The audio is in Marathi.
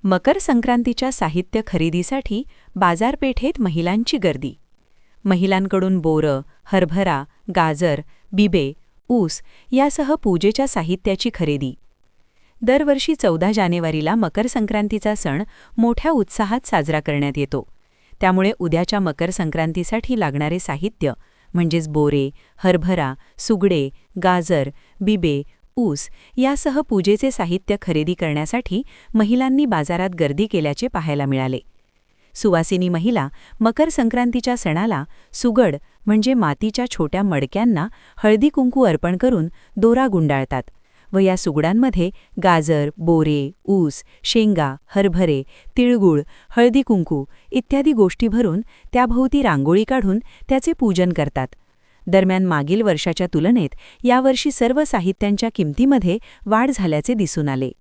मकर संक्रांतीच्या साहित्य खरेदीसाठी बाजारपेठेत महिलांची गर्दी. महिलांकडून बोरं, हरभरा, गाजर, बिबे, ऊस यासह पूजेच्या साहित्याची खरेदी. दरवर्षी 14 जानेवारीला मकर संक्रांतीचा सण मोठ्या उत्साहात साजरा करण्यात येतो. त्यामुळे उद्याच्या मकर संक्रांतीसाठी लागणारे साहित्य म्हणजेच बोरे, हरभरा, सुगडे, गाजर, बिबे, ऊस यासह पूजेचे साहित्य खरेदी करण्यासाठी महिलांनी बाजारात गर्दी केल्याचे पाहायला मिळाले. सुवासिनी महिला मकर संक्रांतीच्या सणाला सुगड म्हणजे मातीच्या छोट्या मडक्यांना हळदी कुंकू अर्पण करून दोरा गुंडाळतात व या सुगडांमध्ये गाजर, बोरे, ऊस, शेंगा, हरभरे, तिळगुळ, हळदी कुंकू इत्यादी गोष्टी भरून त्याभोवती रांगोळी काढून त्याचे पूजन करतात. दरम्यान मागील वर्षाच्या तुलनेत यावर्षी सर्व साहित्यांच्या किमतीमध्ये वाढ झाल्याचे दिसून आले.